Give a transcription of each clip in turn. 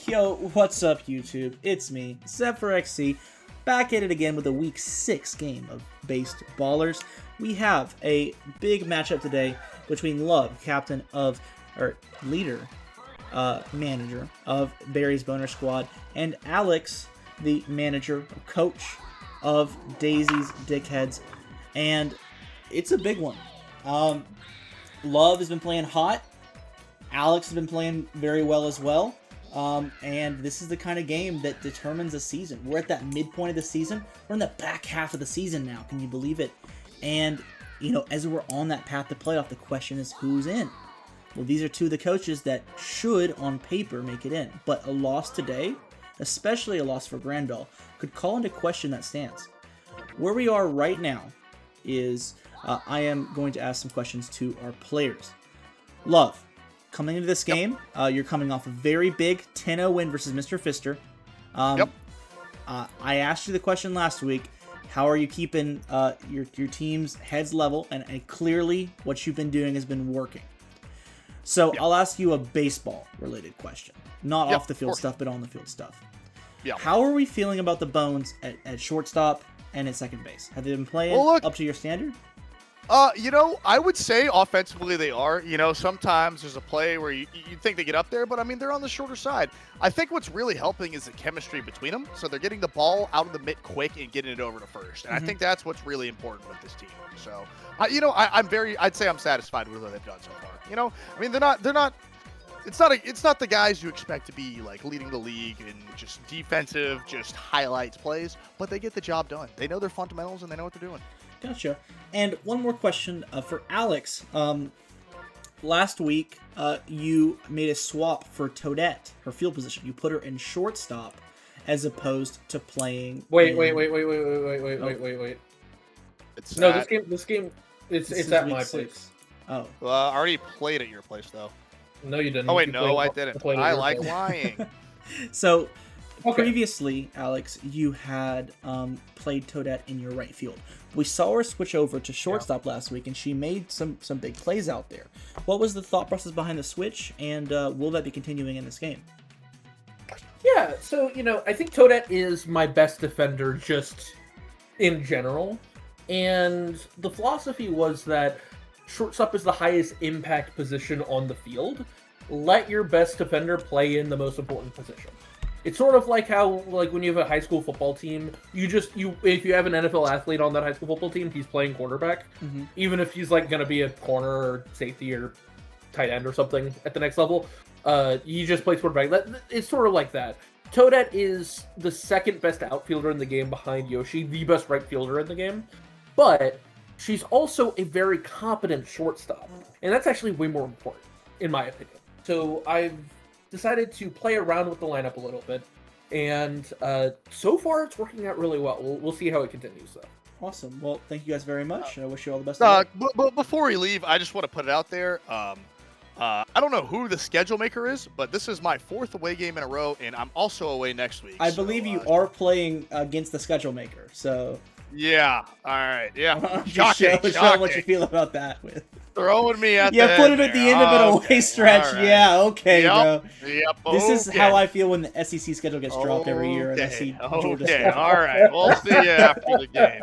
Yo, what's up YouTube? It's me, ZephyRXC, back at it again with a Week 6 game of Based Ballers. We have a big matchup today between Love, captain of, or leader, manager of Barry's Boner Squad, and Alex, the manager, coach of Daisy's Dickheads. And it's a big one. Love has been playing hot. Alex has been playing very well as well. And this is the kind of game that determines a season. We're at that midpoint of the season. We're in the back half of the season now. Can you believe it? And, you know, as we're on that path to playoff, the question is who's in? Well, these are two of the coaches that should, on paper, make it in. But a loss today, especially a loss for Granbel, could call into question that stance. Where we are right now is I am going to ask some questions to our players. Love. Coming into this game, you're coming off a very big 10-0 win versus Mr. Fister. I asked you the question last week. How are you keeping your team's heads level? And clearly, what you've been doing has been working. So I'll ask you a baseball-related question. Not off-the-field stuff, but on-the-field stuff. How are we feeling about the Bones at shortstop and at second base? Have they been playing up to your standard? You know, I would say offensively they are. You know, sometimes there's a play where you think they get up there, but I mean, they're on the shorter side. I think what's really helping is the chemistry between them. So they're getting the ball out of the mitt quick and getting it over to first. And I think that's what's really important with this team. So, you know, I'd say I'm satisfied with what they've done so far. You know, I mean, it's not the guys you expect to be like leading the league in just defensive, just highlights plays, but they get the job done. They know their fundamentals and they know what they're doing. Gotcha. And one more question for Alex. Last week, you made a swap for Toadette, her field position. You put her in shortstop as opposed to playing. Wait. It's no, this game. It's at my place. Oh. Well, I already played at your place though. No, you didn't. Oh wait, no, I didn't. I like lying. So. Okay. Previously, Alex, you had played Toadette in your right field. We saw her switch over to shortstop last week, and she made some big plays out there. What was the thought process behind the switch, and will that be continuing in this game? Yeah, so, you know, I think Toadette is my best defender just in general. And the philosophy was that shortstop is the highest impact position on the field. Let your best defender play in the most important position. It's sort of like how, like, when you have a high school football team, if you have an NFL athlete on that high school football team, he's playing quarterback. Even if he's, like, going to be a corner or safety or tight end or something at the next level, he just plays quarterback. It's sort of like that. Toadette is the second best outfielder in the game behind Yoshi, the best right fielder in the game. But she's also a very competent shortstop. And that's actually way more important, in my opinion. So I've decided to play around with the lineup a little bit, and so far it's working out really well. We'll see how it continues, though. Awesome. Well, thank you guys very much. I wish you all the best. But before we leave, I just want to put it out there. I don't know who the schedule maker is, but this is my 4th away game in a row, and I'm also away next week. I believe you are playing against the schedule maker, so... Yeah, all right, yeah. Shocking. Show what you feel about that. Throwing me at the end. Put it at the end of an away stretch. Right. Yeah, okay, bro. Yep, this is how I feel when the SEC schedule gets dropped every year. And I see okay, all right. We'll see you after the game.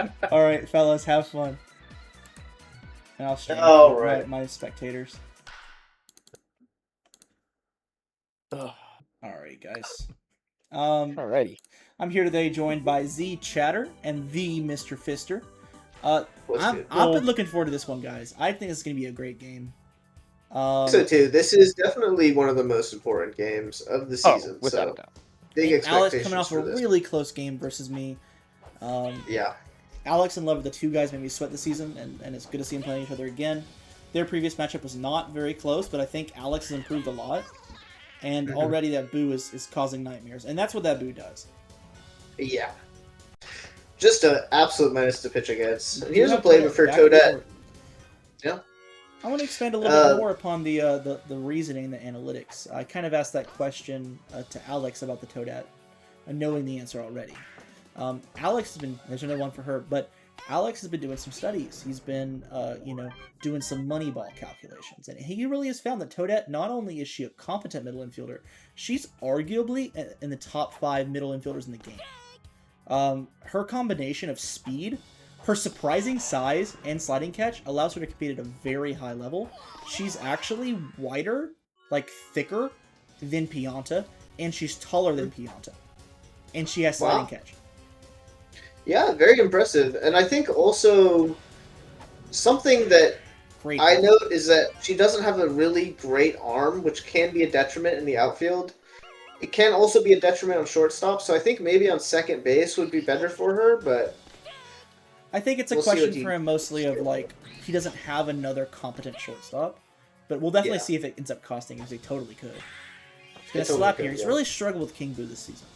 Okay. All right, fellas, have fun. And I'll stream my spectators. All right, guys. Alrighty. I'm here today joined by Z Chatter and the Mr. Fister. I've been looking forward to this one, guys. I think it's going to be a great game. So too. This is definitely one of the most important games of the season. Without a doubt. Big expectations. Alex coming off a really close game versus me. Yeah. Alex and Love are the two guys made me sweat the season, and it's good to see them playing each other again. Their previous matchup was not very close, but I think Alex has improved a lot. And already that boo is causing nightmares. And that's what that boo does. Yeah. Just an absolute menace to pitch against. And here's a play for Toadette. Yeah. I want to expand a little bit more upon the reasoning, the analytics. I kind of asked that question to Alex about the Toadette, knowing the answer already. Alex has been, there's another one for her, but Alex has been doing some studies. He's been, doing some Moneyball calculations. And he really has found that Toadette, not only is she a competent middle infielder, she's arguably in the top 5 middle infielders in the game. Her combination of speed, her surprising size, and sliding catch allows her to compete at a very high level. She's actually wider, like thicker, than Pianta, and she's taller than Pianta. And she has sliding catch. Yeah, very impressive. And I think also something that I note is that she doesn't have a really great arm, which can be a detriment in the outfield. It can also be a detriment on shortstop, so I think maybe on second base would be better for her, but... I think it's a question for him mostly of, like, he doesn't have another competent shortstop, but we'll definitely see if it ends up costing him, because he totally could. He's going to slap here. He's really struggled with King Boo this season.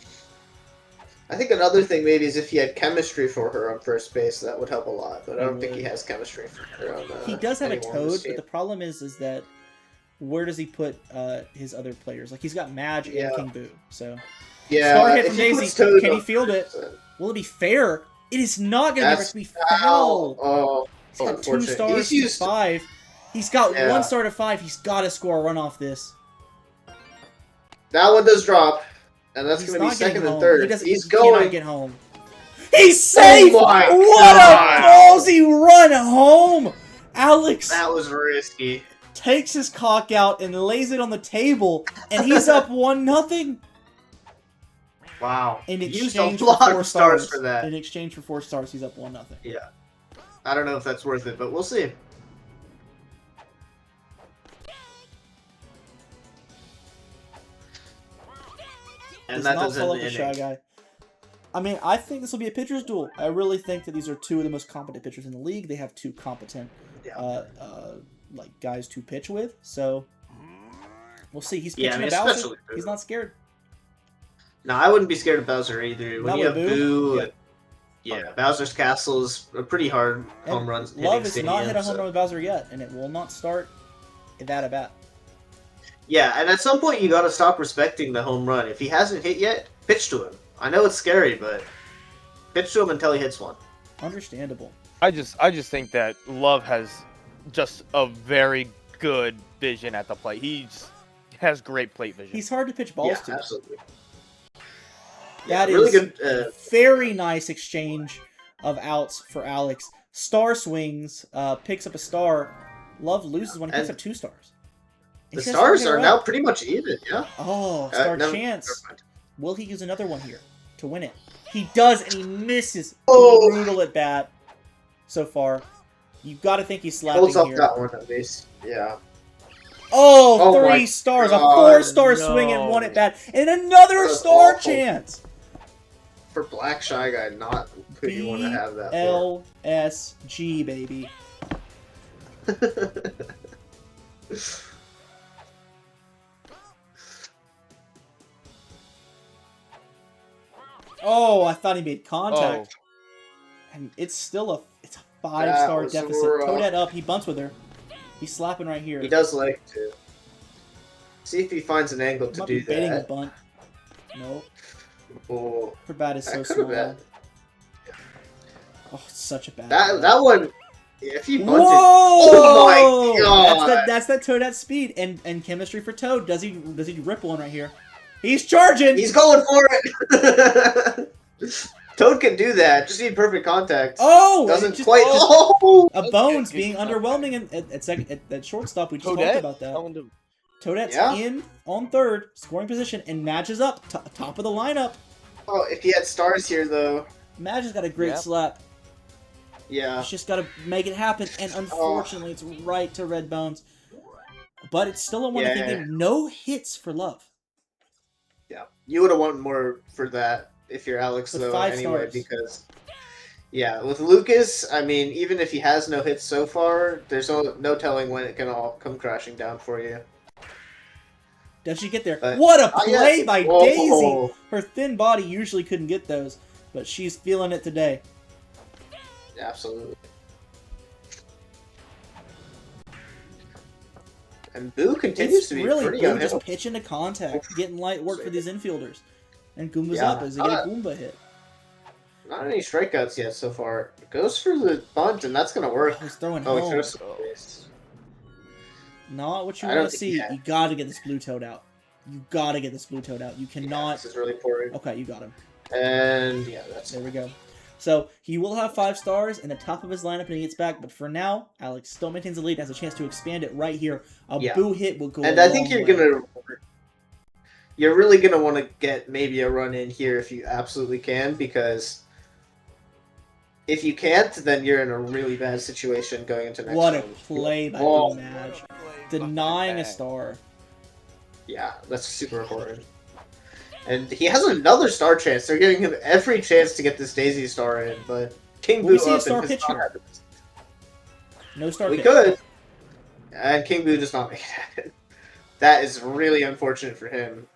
I think another thing maybe is if he had chemistry for her on first base, that would help a lot. But I don't think he has chemistry for her on he does have a Toad, but the problem is that where does he put his other players? Like, he's got Madge and King Boo, so... Yeah, Star hit from Daisy. Can he field it? Will it be fair? It is not going to be foul. Oh, he's got 2 stars to 5. He's got 1 star to 5. He's got to score a run off this. That one does drop. And that's going to be second and third. He cannot get home. He's safe! Oh my what God. A ballsy run home! Alex that was risky. Takes his cock out and lays it on the table, and he's up 1-0. Wow. In exchange exchange for 4 stars for that. In exchange for 4 stars, he's up 1-0. Yeah. I don't know if that's worth it, but we'll see. And that doesn't end the Shy Guy. I mean, I think this will be a pitcher's duel. I really think that these are 2 of the most competent pitchers in the league. They have 2 competent, guys to pitch with. So we'll see. He's pitching to Bowser. He's not scared. No, I wouldn't be scared of Bowser either. When you have Boo, Bowser's Castle is a pretty hard home run. Love has not hit a home run with Bowser yet, and it will not start that at bat. Yeah, and at some point you got to stop respecting the home run. If he hasn't hit yet, pitch to him. I know it's scary, but pitch to him until he hits one. Understandable. I just think that Love has just a very good vision at the plate. He has great plate vision. He's hard to pitch balls to. Absolutely. That is really good. Very nice exchange of outs for Alex. Star swings, picks up a star. Love loses one, he picks up 2 stars. The stars are now pretty much even, yeah. Oh, star chance. Will he use another one here to win it? He does, and he misses. Brutal at bat so far. You've got to think he's slapping Holds up here. that one at least, yeah. Oh, 3 stars. God, a 4-star swing and 1 at bat. And another star chance. For Black Shy Guy, not who you want to have that for. LSG, baby. Oh, I thought he made contact. And it's still a 5-star deficit. Toadette up, he bunts with her. He's slapping right here. He does like to. See if he finds an angle to do baiting that. A bunt. Nope. Oh. Her bat is so small. Oh, it's such a bad. That one. If he bunted. Whoa! Oh my God! That's that Toadette speed and chemistry for Toad. Does he rip one right here? He's charging. He's going for it. Toad can do that. Just need perfect contact. Oh, doesn't quite. Oh, a Bones being underwhelming at shortstop. We just talked about that. Toadette's in on third, scoring position, and matches up top of the lineup. Oh, if he had stars here though. Madge has got a great slap. Yeah. He's just got to make it happen, and unfortunately, it's right to Red Bones. But it's still a 1-0 game. No hits for Love. Yeah, you would have wanted more for that if you're Alex, with though, 5 anyway, stars. because, with Lucas, I mean, even if he has no hits so far, there's no telling when it can all come crashing down for you. Does she get there? What a play by Whoa. Daisy! Her thin body usually couldn't get those, but she's feeling it today. Absolutely. And Boo continues to be pretty Boo just pitching to contact, getting light work for these infielders. And Goomba's up as they get a Goomba hit. Not any strikeouts yet so far. Goes for the bunt, and that's gonna work. He's throwing Oh, he home. throws some base. Not what you I want don't to think see. he You got to get this blue toad out. You got to get this blue toad out. You Yeah, cannot. this is really poor. Okay, you got him. And yeah, that's There we go. So he will have 5 stars in the top of his lineup when he gets back, but for now, Alex still maintains the lead, has a chance to expand it right here. A Yeah. boo hit will go. And I I think you're really gonna want to get maybe a run in here if you absolutely can, because if you can't, then you're in a really bad situation going into next What a round. play by Oh. Madge. Denying a star. Yeah, that's super important. And he has another star chance. They're giving him every chance to get this Daisy star in, but King Will we Boo see a up star and his pitch here? not- No star We pitch. could. And King Boo does not make it happen. That is really unfortunate for him.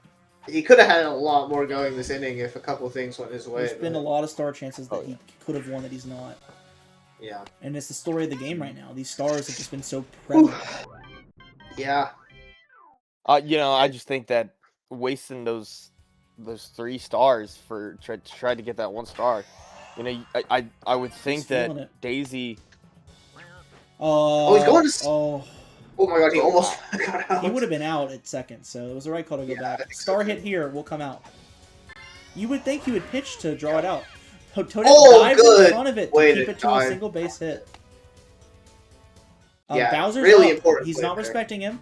He could have had a lot more going this inning if a couple things went his way. There's been a but- lot of star chances that he could have won that he's not. Yeah. And it's the story of the game right now. These stars have just been so prevalent. Yeah. I just think that wasting those 3 stars for try to get that 1 star. I would think that feeling it. Daisy. Oh, he's going to- Oh, Oh my god, he almost got out. he would have been out at second, so it was the right call to go Yeah, I back. think Star so. hit here will come out. You would think he would pitch to draw it out. Toadette Oh, dives good in front of it to way keep to it to a dive. single base hit. Yeah, Bowser's really up. important He's play not there. respecting him.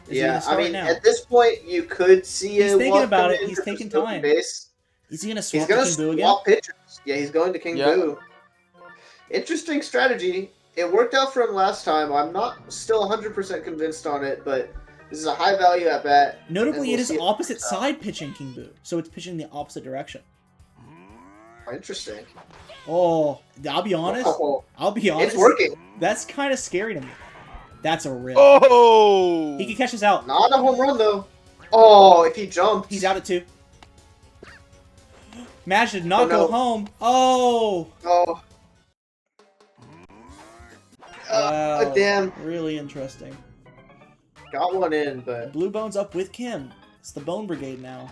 Is he Yeah, gonna I start mean, now? at this point, you could see He's it. thinking walk about him it. in He's for taking stolen time. Base. Is he gonna He's swap gonna to King Boo again? swap pitchers. Yeah, he's going to King Yeah. Boo. Interesting strategy. It worked out for him last time. I'm not still 100% convinced on it, but this is a high value at bat. Notably, and it we'll is see opposite works out. side pitching King Boo, so it's pitching the opposite direction. Interesting. Oh, I'll be honest. Oh, I'll be honest. it's working. That's kind of scary to me. That's a rip. Oh! He can catch us out. Not a home run though. Oh, if he jumped. He's out at 2. Madge did not Oh, go no. home. Oh! Oh. Wow. Damn. Really interesting. Got one in, but Blue Bone's up with Kim. It's the Bone Brigade now.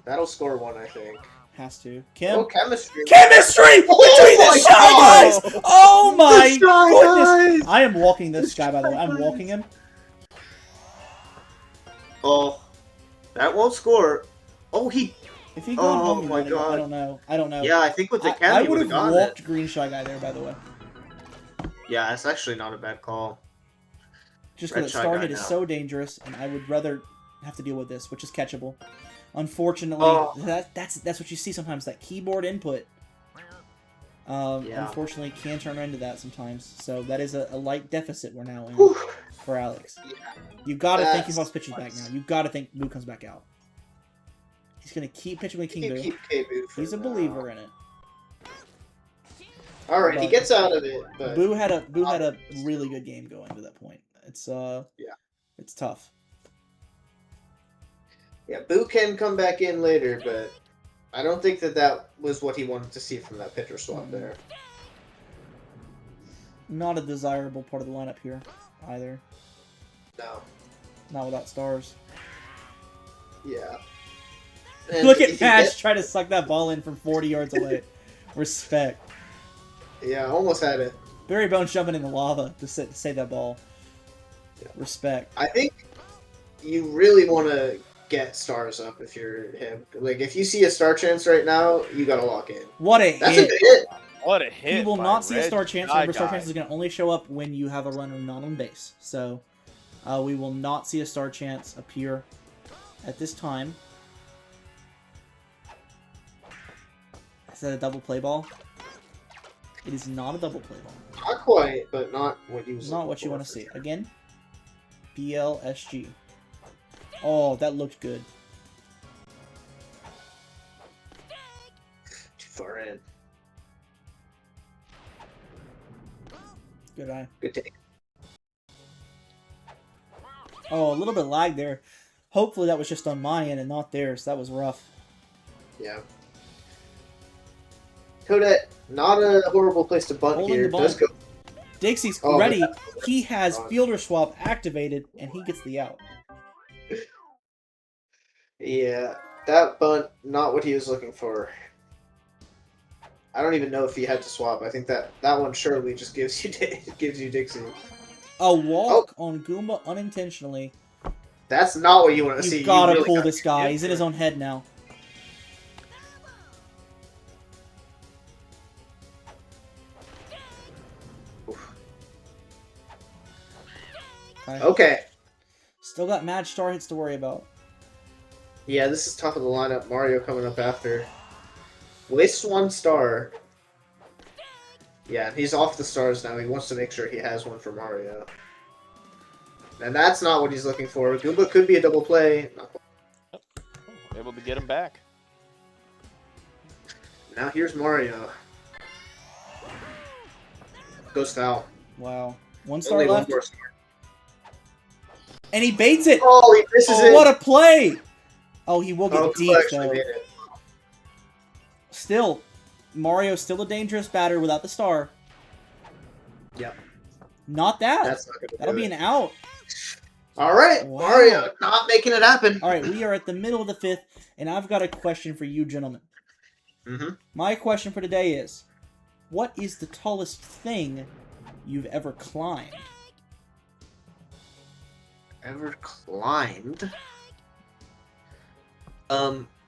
that'll score one, I think. Has to. Oh, Kim. chemistry. Chemistry between Oh the my Shy God! Guys! Oh my The Shy goodness! Guys! I am walking this The guy, by the way. Shy I'm Guys! walking him. Oh, that won't score. Oh, he. If he goes Oh home, he my won it. I God. don't know. I don't know. Yeah, I think with the I cam, he would would have have gotten walked it. Green Shy Guy there, by the way. Yeah, it's actually not a bad call. Just Red because Shy Star Guy Hit is now. so dangerous, and I would rather have to deal with this, which is catchable. Unfortunately, Oh. that's what you see sometimes, that keyboard input. Yeah. Unfortunately, can turn into that sometimes. So that is a light deficit we're now in Whew. for Alex. Yeah. You got to think he That's wants pitches back now. You got to think Boo comes back out. He's gonna keep pitching with King You Boo. keep K-Boo for He's a now. believer in it. All right, he But- gets out of it, but Boo had a really good game going to that point. It's it's tough. yeah, Boo can come back in later, but I don't think that was what he wanted to see from that pitcher swap there. Not a desirable part of the lineup here, either. No. Not without stars. Yeah. Look if at he Madge try to suck that ball in from 40 yards away. Respect. Yeah, almost had it. Barry Bones jumping in the lava to save that ball. Yeah. Respect. I think you really want to get stars up if you're him. Like, if you see a star chance right now, you got to lock in. What a That's a hit. good hit. What a hit! He will by not see a Red star chance. Shy Remember, star Guy. chance is going to only show up when you have a runner not on base. So, we will not see a star chance appear at this time. Is that a double play ball? It is not a double play ball. Not quite, but not what you was Not looking what you for, want to for see. sure. Again, BLSG. Oh, that looked good. Too far in. Good eye. Good take. Oh, a little bit of lag there. Hopefully that was just on my end and not theirs. That was rough. Yeah. Toadette, not a horrible place to bunt Holding here. the Does bunt. go. Dixie's Oh, ready. yeah. He has Gone. fielder swap activated, and he gets the out. Yeah, that bunt, not what he was looking for. I don't even know if he had to swap. I think that one surely just gives you gives you Dixie. A walk on Goomba unintentionally. That's not what you want to see. You gotta really pull gotta this guy. get He's in his own head now. Okay. Still got Mad Star hits to worry about. Yeah, this is top of the lineup. Mario coming up after. Wastes 1 star. Yeah, he's off the stars now. He wants to make sure he has one for Mario. And that's not what he's looking for. Goomba could be a double play. Able to get him back. Now here's Mario. Goes foul. Wow. 1 star Only left. 1 more star. And he baits it! Oh, he misses it! What a play! Oh, he will get Oh, deep, Goomba actually though. made it. Still, Mario's still a dangerous batter without the star. Yep. Not that. That's not gonna That'll do be it. an out. Alright, Wow. Mario not making it happen. All right, we are at the middle of the 5th, and I've got a question for you, gentlemen. Mm-hmm. My question for today is, what is the tallest thing you've ever climbed? Ever climbed?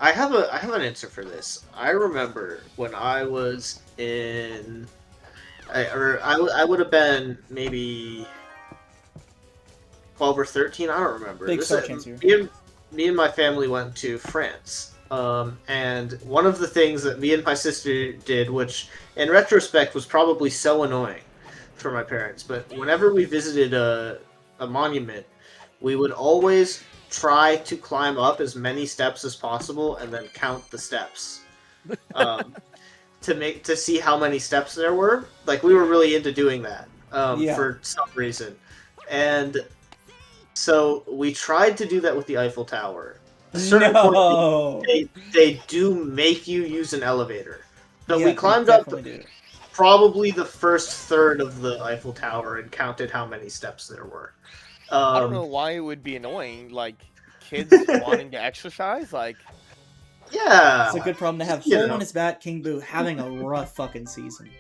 I have an answer for this. I remember when I was in, I would have been maybe 12 or 13. I don't remember. Big This star is- chance here. me and my family went to France. And one of the things that me and my sister did, which in retrospect was probably so annoying for my parents, but whenever we visited a monument, we would always try to climb up as many steps as possible and then count the steps to see how many steps there were. Like, we were really into doing that Yeah. for some reason. And so we tried to do that with the Eiffel Tower. At a certain point, No! they do make you use an elevator. But Yeah, we they climbed up definitely do. probably the first third of the Eiffel Tower and counted how many steps there were. I don't know why it would be annoying. Like, kids wanting to exercise? Like, Yeah. It's a good problem to have. You Hole know. in his bat, King Boo having a rough fucking season.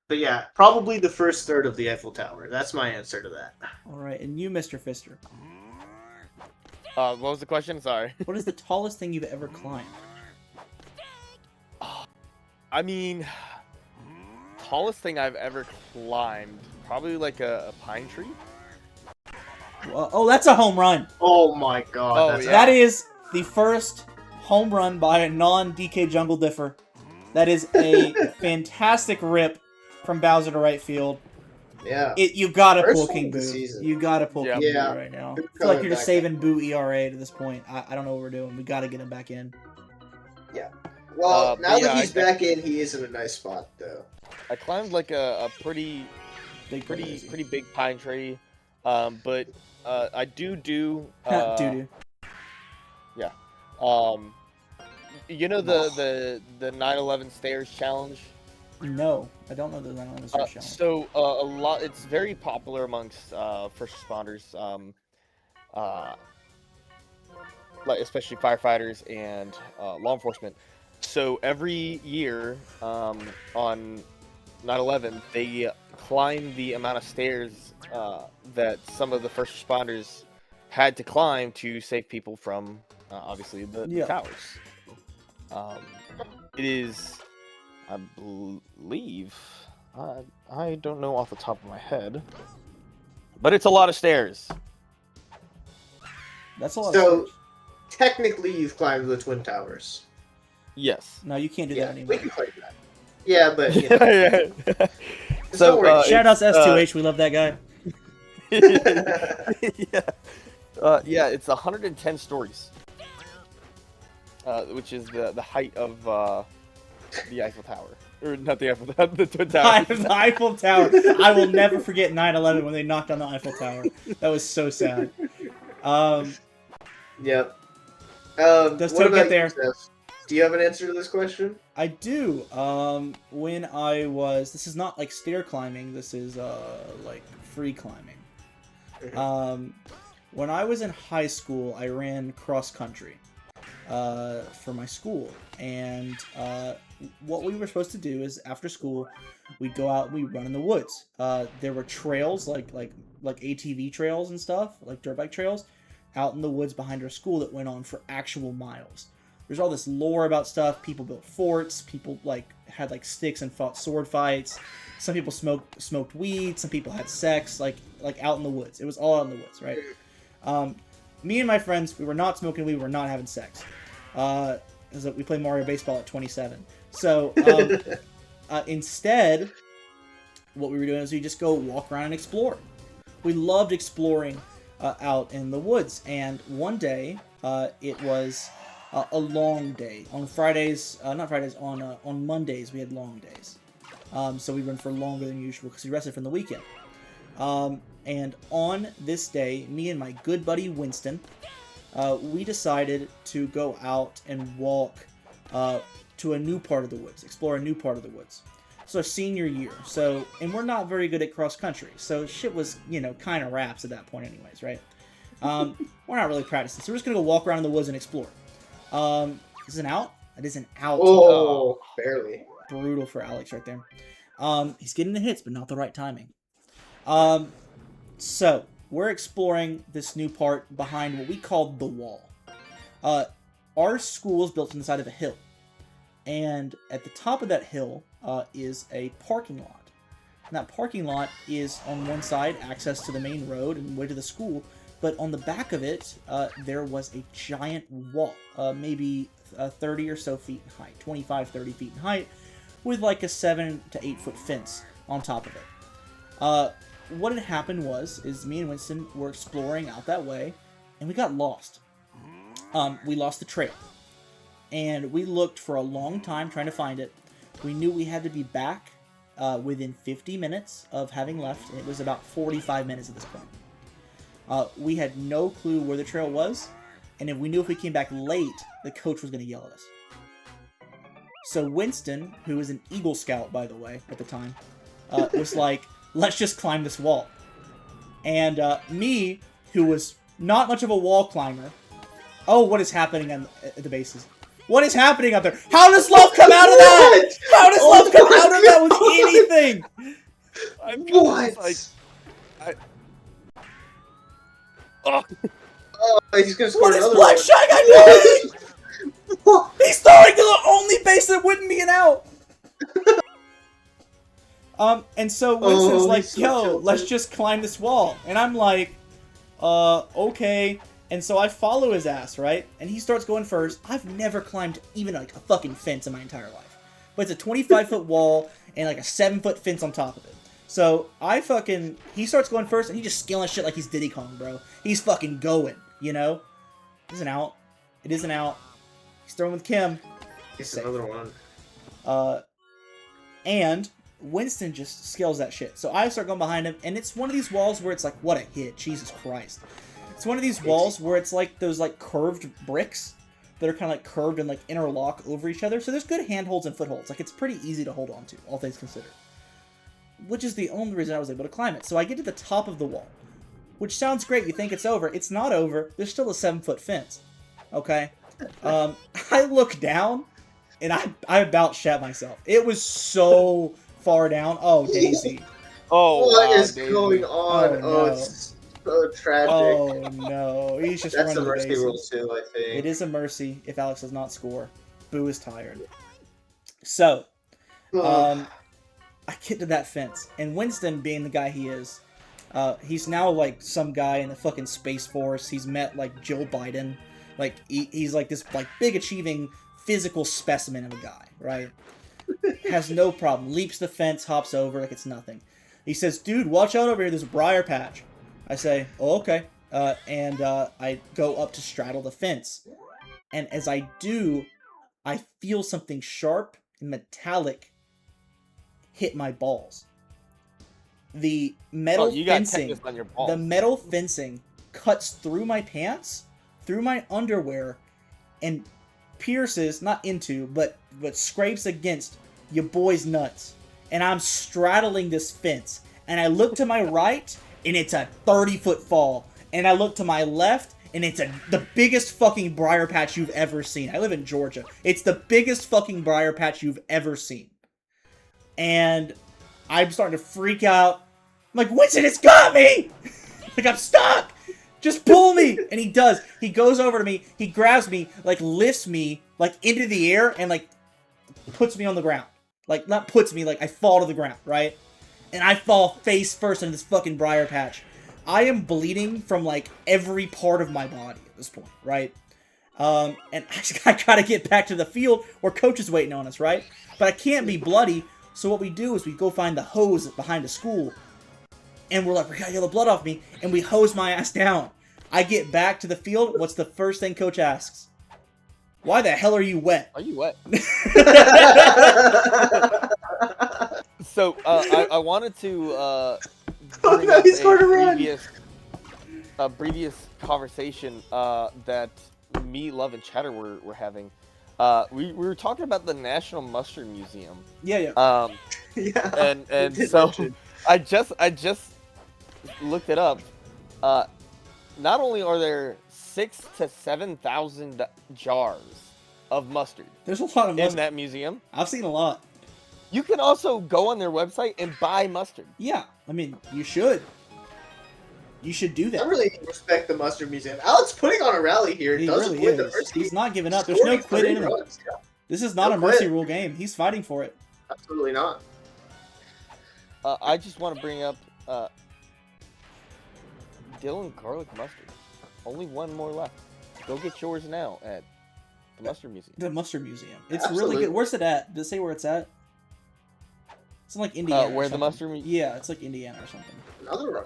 But yeah, probably the first third of the Eiffel Tower. That's my answer to that. All right, and you, Mr. Fister, what was the question? Sorry. what is the tallest thing you've ever climbed? I mean, tallest thing I've ever climbed, probably like a pine tree. Oh, that's a home run. Oh my god. Oh, that's yeah. That is the first home run by a non-DK Jungle Differ. That is a fantastic rip from Bowser to right field. Yeah. You gotta First pull one King of the Boo. season. You gotta pull Yeah. King Yeah. Boo right now. Good I feel like color you're just back saving Boo ERA to this point. I don't know what we're doing. We gotta get him back in. Well, But now yeah, that he's I- back in, he is in a nice spot, though. I climbed like a pretty Big pretty big pine tree, but I do doo-doo. you know the 9/11 stairs challenge. No, I don't know the line on this challenge. So a lot, it's very popular amongst first responders, like especially firefighters and law enforcement. So every year on 9/11, they climb the amount of stairs that some of the first responders had to climb to save people from obviously the Yeah. towers. It is, I believe, I don't know off the top of my head, but it's a lot of stairs. That's a lot So- of stairs. Technically, you've climbed the Twin Towers. Yes. No, you can't do Yeah, that we anymore. can claim that. Yeah, but you know, Yeah. don't worry. Shout out to it's, S2H, we love that guy. yeah, it's 110 stories, which is the height of the Eiffel Tower, or not the Eiffel Tower, the Twin Towers. The Eiffel Tower. I will never forget 9/11 when they knocked down the Eiffel Tower. That was so sad. Yep. Does what Toad get about there? you, Steph? Do you have an answer to this question? I do. When I was, this is not like stair climbing. This is like free climbing. When I was in high school, I ran cross country, for my school, and what we were supposed to do is after school, we'd go out and we'd run in the woods. There were trails like ATV trails and stuff, like dirt bike trails, out in the woods behind our school that went on for actual miles. There's all this lore about stuff. People built forts. People had sticks and fought sword fights. Some people smoked weed. Some people had sex, like out in the woods. It was all out in the woods, right? Me and my friends, we were not smoking weed. We were not having sex. We played Mario Baseball at 27. So instead, what we were doing is we just go walk around and explore. We loved exploring out in the woods. And one day, it was a long day. On Fridays, not Fridays, on Mondays we had long days. So we run for longer than usual because we rested from the weekend. And on this day, me and my good buddy Winston, we decided to go out and walk to a new part of the woods, explore a new part of the woods. So senior year. And we're not very good at cross country, so shit was, kind of wraps at that point anyways, right? We're not really practicing, so we're just gonna go walk around in the woods and explore. Is it an out? It is an out. Oh, barely. Brutal for Alex right there. He's getting the hits, but not the right timing. So we're exploring this new part behind what we call the wall. Our school is built on the side of a hill, and at the top of that hill is a parking lot. And that parking lot is on one side access to the main road and way to the school, but on the back of it there was a giant wall, maybe 30 or so feet in height, 25, 30 feet in height, with like a 7 to 8 foot fence on top of it. What had happened is me and Winston were exploring out that way, and we got lost. We lost the trail, and we looked for a long time trying to find it. We knew we had to be back within 50 minutes of having left, and it was about 45 minutes at this point. We had no clue where the trail was, and if we came back late, the coach was going to yell at us. So Winston, who was an Eagle Scout, by the way, at the time, was like, let's just climb this wall. And me, who was not much of a wall climber, what is happening at the bases? What is happening out there? How does love come out of that? How does love come out of that with anything? He's gonna score What is another Black one. Shy Guy doing? He's throwing the only base that wouldn't be an out. And so Winston's like, he's so yo, tilted. let's just climb this wall. And I'm like, okay. And so I follow his ass, right? And he starts going first. I've never climbed even like a fucking fence in my entire life. But it's a 25-foot wall and like a 7-foot fence on top of it. So he starts going first and he's just scaling shit like he's Diddy Kong, bro. He's fucking going, It is an out. It is an out. He's throwing with Kim. It's another one. And Winston just scales that shit. So I start going behind him, and it's one of these walls where it's like, what a hit, Jesus Christ. It's one of these walls where it's like those like curved bricks that are kind of like curved and like interlock over each other. So there's good handholds and footholds. Like it's pretty easy to hold on to, all things considered. Which is the only reason I was able to climb it. So I get to the top of the wall, which sounds great. You think it's over. It's not over. There's still a 7-foot fence. Okay? I look down, and I about shat myself. It was so far down. Oh, Daisy. What is Daisy. going on? Oh, no. It's so tragic. Oh, no. He's just That's a running the mercy bases. rule too, I think. It is a mercy if Alex does not score. Boo is tired. So, I get to that fence, and Winston, being the guy he is, he's now like some guy in the fucking Space Force. He's met like Joe Biden. Like he's like this like big achieving physical specimen of a guy, right? Has no problem. Leaps the fence, hops over like it's nothing. He says, "Dude, watch out over here. There's a briar patch." I say, "Oh, okay." And I go up to straddle the fence, and as I do, I feel something sharp and metallic hit my balls. The metal fencing, on your balls. the metal fencing cuts through my pants, through my underwear, and pierces, not into, but scrapes against your boy's nuts. And I'm straddling this fence, and I look to my right, and it's a 30-foot fall. And I look to my left, and it's the biggest fucking briar patch you've ever seen. I live in Georgia. It's the biggest fucking briar patch you've ever seen. And I'm starting to freak out. I'm like, Winston, it's got me! Like, I'm stuck! Just pull me! And he does. He goes over to me, he grabs me, like, lifts me, like, into the air, and, like, puts me on the ground. Like, not puts me, like, I fall to the ground, right? And I fall face first into this fucking briar patch. I am bleeding from, like, every part of my body at this point, right? And I gotta get back to the field where coach is waiting on us, right? But I can't be bloody, so what we do is we go find the hose behind the school. And we're like, we gotta get the blood off me, and we hose my ass down. I get back to the field, what's the first thing coach asks? Why the hell are you wet? Are you wet? So, I wanted to bring up a previous conversation that me, Love, and Chatter were having. We were talking about the National Mustard Museum. Yeah. Yeah. And so I just looked it up. Not only are there 6,000 to 7,000 jars of mustard There's a lot of in mustard. that museum. I've seen a lot. You can also go on their website and buy mustard. Yeah, I mean, you should. You should do I that. really respect the Mustard Museum. Alex putting on a rally here. He Doesn't really quit the is. Mercy. He's not giving up. There's no Scoring quit in 3 him. runs. Yeah, This is not No a mercy quit. rule game. He's fighting for it. absolutely not. I just want to bring up Dylan Garlic Mustard. Only one more left. Go get yours now at the Mustard Museum. The Mustard Museum. It's Absolutely. really good. Where's it at? Does it say where it's at? It's in like Indiana. or Where the something. Mustard Museum? Yeah, it's like Indiana or something. Another run.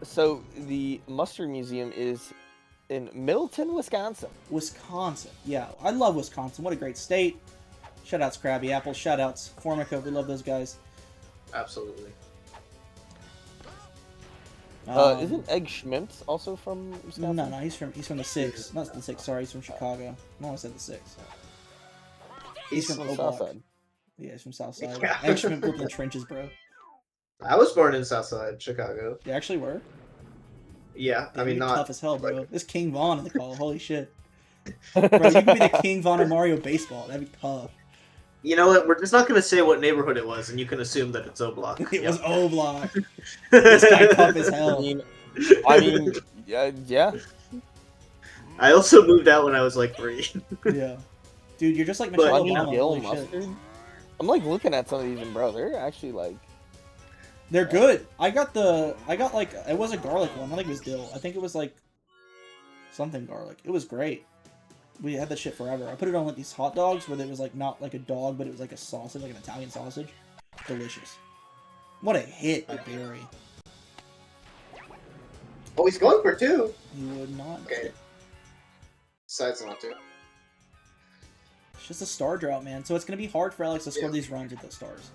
So the Mustard Museum is in Middleton, Wisconsin. Wisconsin. Yeah, I love Wisconsin. What a great state. Shoutouts Krabby Apple. Shoutouts Formica. We love those guys. Absolutely. Isn't Egg Schmintz also from Wisconsin? No, he's from the 6. Not the 6, sorry, he's from Chicago. I almost said the 6. He's from the Oblock. South Side. Yeah, he's from Southside. Yeah. Actually, grew up in the trenches, bro. I was born in Southside, Chicago. They actually were. Yeah, I mean, You're not tough as hell, bro. like- This King Vaughn in the call. Holy shit, bro! You could be the King Vaughn of Mario Baseball. That'd be tough. You know what? We're just not going to say what neighborhood it was, and you can assume that it's O'Block. It was Oblock. This guy tough as I hell. mean, yeah. I also moved out when I was like 3. Yeah, dude, you're just like But- Michelle Honey Obama. Dill Holy shit. mustard. I'm like looking at some of these, and bro, they're actually like. They're good. I got like, it was a garlic one. I don't think it was dill. I think it was like something garlic. It was great. We had that shit forever. I put it on like these hot dogs where it was like not like a dog, but it was like a sausage, like an Italian sausage. Delicious. What a hit by Barry. Oh, he's going for 2. He would not. Okay. Decides not to. It's just a star drought, man. So it's gonna be hard for Alex to score Yeah. these runs with those stars.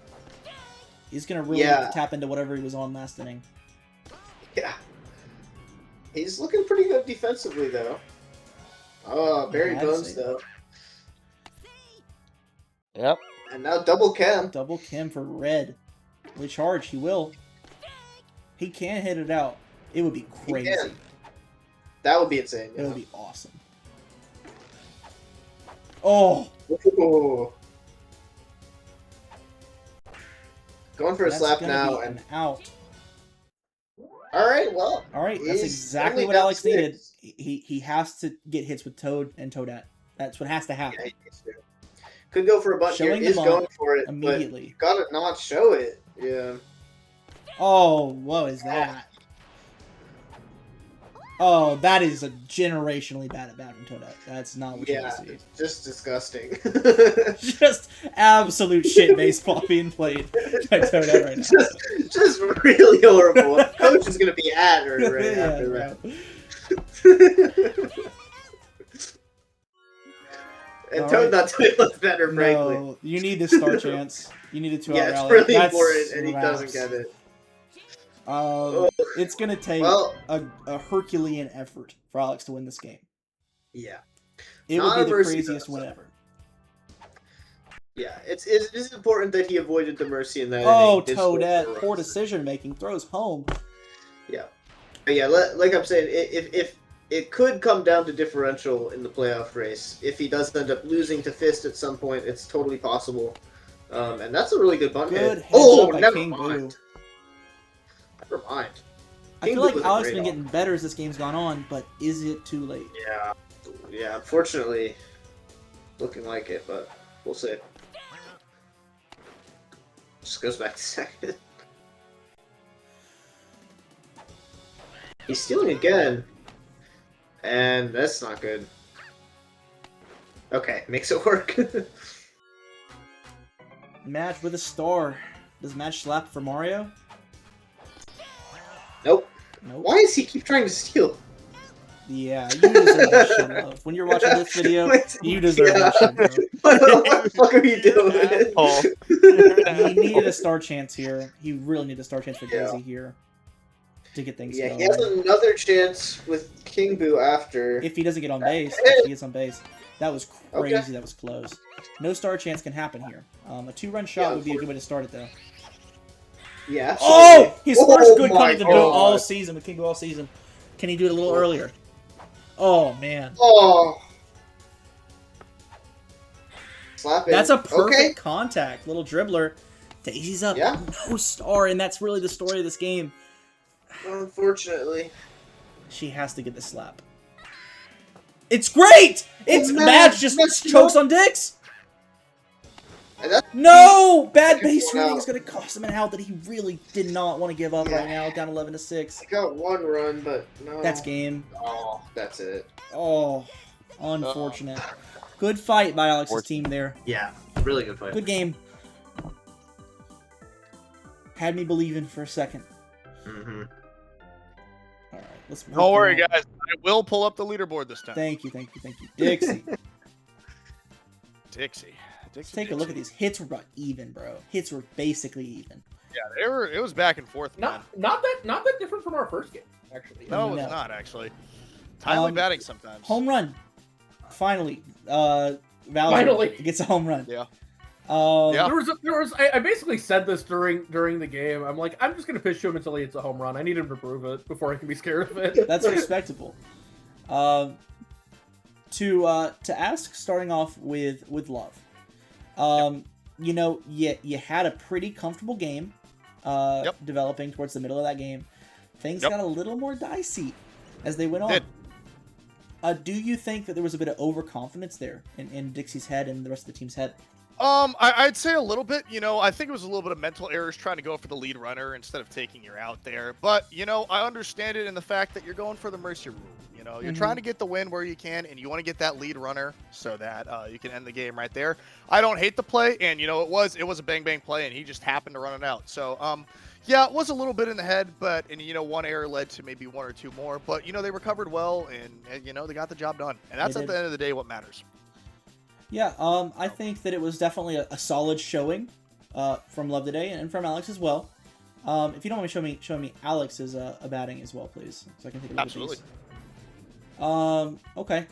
He's gonna really Yeah. have to tap into whatever he was on last inning. Yeah. He's looking pretty good defensively, though. Oh, Barry Yeah, I'd Bones, say though. Yep. And now double Chem. Double Kim for red. Will he charge? He will. He can hit it out. It would be He crazy. can. That would be insane. It would be awesome. Oh, Ooh. Going for a that's slap gonna now, be and an out. all right, well, All right, that's he's exactly only what down Alex 6. needed. He has to get hits with Toad and Toadette. That's what has to happen. Yeah, he needs to. Could go for a bunt here. Showing the Is bunt going for it immediately. But gotta not show it. Yeah. Oh, what is that? Oh, that is a generationally bad at bat from Toadette. That's not what Yeah. you see. Just disgusting. Just absolute shit baseball being played by Toadette right now. just really horrible. Coach is gonna be at her right Yeah, after bro. that. And All Toad right. not doing much better, frankly. No, you need this star chance. You need a 2-out Yeah, it's rally. really That's important, and he doesn't raps. get it. It's gonna take Well, a Herculean effort for Alex to win this game. yeah. It Not would a be the mercy craziest though, win so. ever. Yeah, it is important that he avoided the mercy in that. Oh, inning. Did score Toadette, 4 poor runs. decision making, throws home. Yeah, but yeah, like I'm saying, if it could come down to differential in the playoff race. If he does end up losing to Fist at some point, it's totally possible. And that's a really good bunt Good hit. heads Oh, up by never King mind. Boo. Never mind. I King feel Boo like was a Alex has great been getting better as this game's gone on, but is it too late? Yeah. Yeah, unfortunately, looking like it, but we'll see. Just goes back to second. He's stealing again. And that's not good. Okay, makes it work. Match with a star. Does match slap for Mario? Nope. Nope. Why does he keep trying to steal? Yeah, you deserve that shit, Love. When you're watching this video, you deserve that shit, bro. What the fuck are you doing? Oh. He needed a star chance here. He really needed a star chance for Daisy here to get things Yeah, going. he has another chance with King Boo after. If he doesn't get on base, if he gets on base. That was crazy. Okay. That was close. No star chance can happen here. A two-run shot would be a good way to start it, though. Yeah. Absolutely. Oh! His first good my cut of the God. all season with King Boo all season. Can he do it a little earlier? Oh, man. Oh. Slap it. That's a perfect Okay. contact. Little dribbler. Daisy's up. Yeah. No star, and that's really the story of this game. Unfortunately. She has to get the slap. It's great! It's man, Madge just that's chokes on Dix. And that's No! Bad base Good one running out. is going to cost him an out that he really did not want to give up Yeah. right now. Down 11-6. I got one run, but no. That's game. Oh, that's it. Oh, unfortunate. Good fight by Alex's team there. Yeah, really good fight. Good game. Had me believing for a second. Mm-hmm. All right, let's. Don't worry, guys. I will pull up the leaderboard this time. Thank you, Dixie. Dixie. Let's take a look at these. Hits were about even, bro. Hits were basically even. Yeah, they were. It was back and forth. Man. Not that different from our first game, actually. No, it's No. not actually. Timely Um, batting sometimes. Home run. Finally. Valor Finally. gets a home run. Yeah. Yeah. I basically said this during the game. I'm like, I'm just gonna pitch to him until he hits a home run. I need him to prove it before I can be scared of it. That's respectable. To ask, starting off with Love. You know, you had a pretty comfortable game developing towards the middle of that game. Things got a little more dicey as they went on. Do you think that there was a bit of overconfidence there in Dixie's head and the rest of the team's head? I'd say a little bit. You know, I think it was a little bit of mental errors trying to go for the lead runner instead of taking your out there. But, you know, I understand it in the fact that you're going for the mercy rule. You know, you're trying to get the win where you can, and you want to get that lead runner so that you can end the game right there. I don't hate the play, and, you know, it was a bang-bang play, and he just happened to run it out. So, yeah, it was a little bit in the head, and, you know, one error led to maybe one or two more. But, you know, they recovered well, and you know, they got the job done. And that's at the end of the day what matters. Yeah, I think that it was definitely a solid showing from Love today and from Alex as well. If you don't mind showing me Alex's batting as well, please, so I can take a look Absolutely. at these. Okay.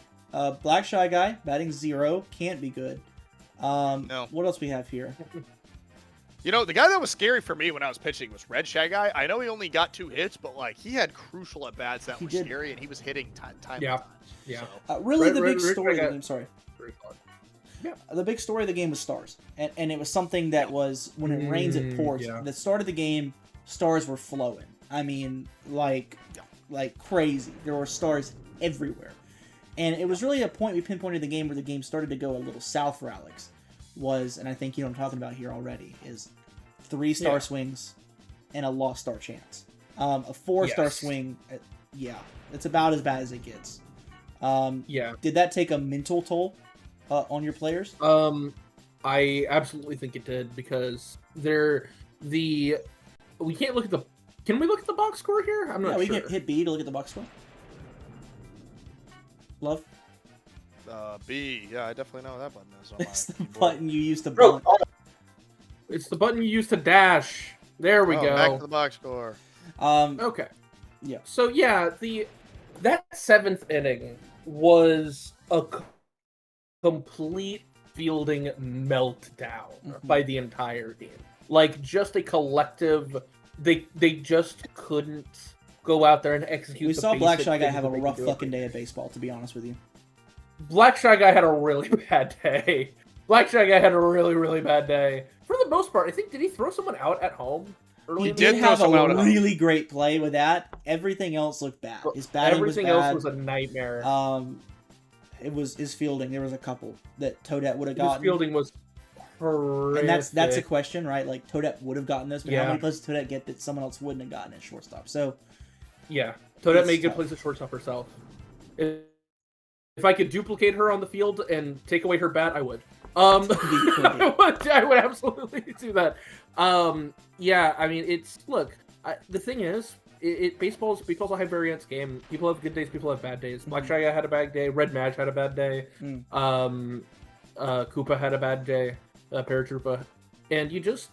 Black Shy Guy, batting 0, can't be good. No. What else we have here? You know, the guy that was scary for me when I was pitching was Red Shy Guy. I know he only got 2 hits, but, like, he had crucial at-bats that were scary, and he was hitting time Yeah. and time. Yeah. So. Really, the big Red story of Shy the Guy- game, sorry. Yeah. The big story of the game was stars. And it was something that was, when it rains, it pours. Yeah. The start of the game, stars were flowing. I mean, like crazy. There were stars everywhere. And it was really a point we pinpointed the game where the game started to go a little south for Alex. And I think you know what I'm talking about here already, is 3-star swings and a lost star chance. A 4-star swing, it's about as bad as it gets. Did that take a mental toll on your players? I absolutely think it did, because we can't look at the. Can we look at the box score here? I'm not sure. We can hit B to look at the box score. Love. B. Yeah, I definitely know what that button is. On It's the keyboard. button you used to Bro, blunt. It's the button you use to dash. There we go. Back to the box score. Okay. Yeah. So yeah, that 7th inning was a complete fielding meltdown by the entire team. Like, just a collective. They just couldn't go out there and execute. We the saw Black basic Shy Guy things have that a they can rough do fucking every day of baseball, to be honest with you. Black Shy Guy had a really bad day. Black Shy Guy had a really bad day. For the most part, I think, did he throw someone out at home? He In the did game? have someone out a at home. really great play with that. Everything else looked bad. His batting Everything was bad. else was a nightmare. It was his fielding. There was a couple that Toadette would have His gotten. fielding was horrific. And that's a question, right? Like, Toadette would have gotten this, but how Yeah. many plays did Toadette get that someone else wouldn't have gotten at shortstop? So, Yeah, Toadette It's made good tough. plays at shortstop herself. If I could duplicate her on the field and take away her bat, I would. I would absolutely do that. Yeah, I mean, the thing is, baseball's a high variance game. People have good days, people have bad days. Black Shy Guy had a bad day. Red Madge had a bad day. Koopa had a bad day. Paratroopa, and you just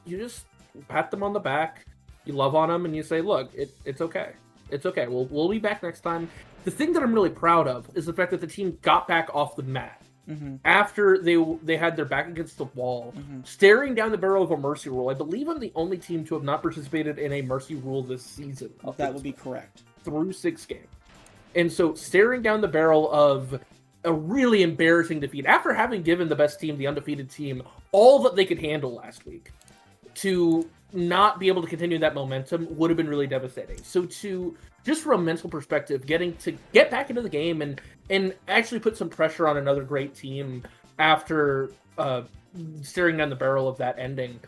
pat them on the back. You love on them, and you say, "Look, it's okay. It's okay. We'll be back next time." The thing that I'm really proud of is the fact that the team got back off the mat after they had their back against the wall, staring down the barrel of a mercy rule. I believe I'm the only team to have not participated in a mercy rule this season. that would be correct. Through 6 games. And so staring down the barrel of a really embarrassing defeat, after having given the best team, the undefeated team, all that they could handle last week, to not be able to continue that momentum would have been really devastating. So just from a mental perspective, getting to get back into the game and actually put some pressure on another great team after staring down the barrel of that ending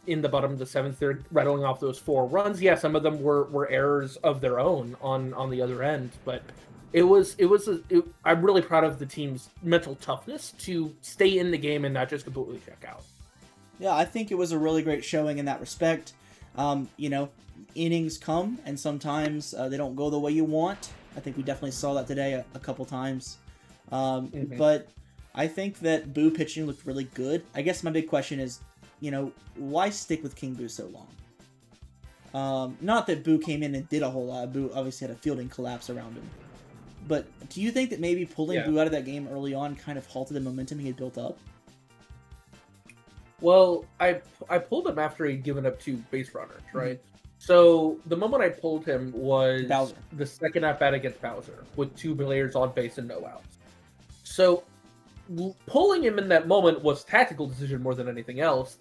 in the bottom of the 7th, they're rattling off those 4 runs. Yeah, some of them were errors of their own on the other end, but I'm really proud of the team's mental toughness to stay in the game and not just completely check out. Yeah, I think it was a really great showing in that respect. Innings come, and sometimes they don't go the way you want. I think we definitely saw that today a couple times. But I think that Boo pitching looked really good. I guess my big question is, why stick with King Boo so long? Not that Boo came in and did a whole lot. Boo obviously had a fielding collapse around him. But do you think that maybe pulling Boo out of that game early on kind of halted the momentum he had built up? Well, I pulled him after he'd given up 2 base runners, right? So the moment I pulled him was Bowser. The second at bat against Bowser with 2 players on base and no outs. So pulling him in that moment was a tactical decision more than anything else.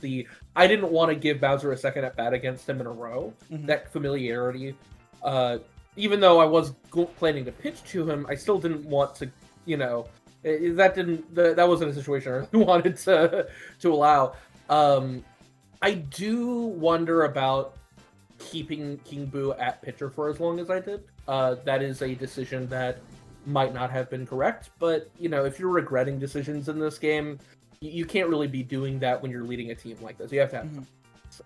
I didn't want to give Bowser a second at bat against him in a row. That familiarity, even though I was planning to pitch to him, I still didn't want to, that wasn't a situation I really wanted to allow. I do wonder about keeping King Boo at pitcher for as long as I did. That is a decision that might not have been correct, but if you're regretting decisions in this game, you can't really be doing that when you're leading a team like this. You have to have time.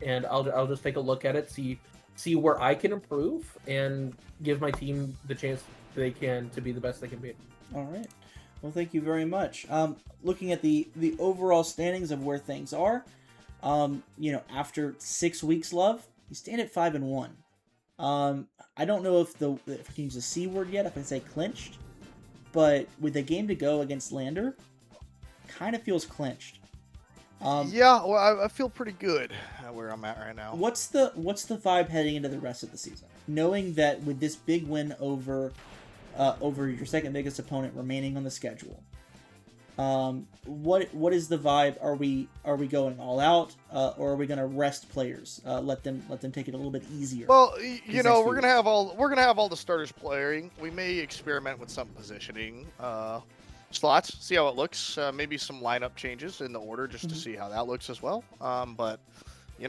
And I'll just take a look at it, see where I can improve, and give my team the chance they can to be the best they can be. All right. Well, thank you very much. Looking at the overall standings of where things are, after 6 weeks, Love, you stand at 5-1. I don't know if I can use the C word yet, if I say clinched, but with a game to go against Lander, kind of feels clinched. Well, I feel pretty good where I'm at right now. What's the vibe heading into the rest of the season, knowing that with this big win over your second biggest opponent remaining on the schedule? What is the vibe? Are we going all out, or are we going to rest players, let them take it a little bit easier? Well, we're gonna have all the starters playing. We may experiment with some positioning slots, see how it looks. Maybe some lineup changes in the order just to see how that looks as well. But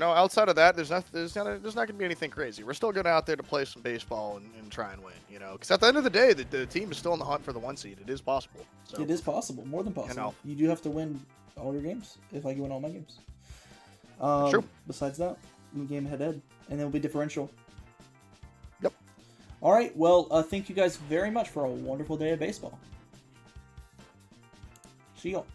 outside of that, there's not going to be anything crazy. We're still going out there to play some baseball and try and win. Because at the end of the day, the team is still in the hunt for the 1 seed. It is possible. So, it is possible, more than possible. You do have to win all your games. If I can win all my games. True. Besides that, game head-to-head, and then it'll be differential. Yep. All right. Well, thank you guys very much for a wonderful day of baseball. See y'all.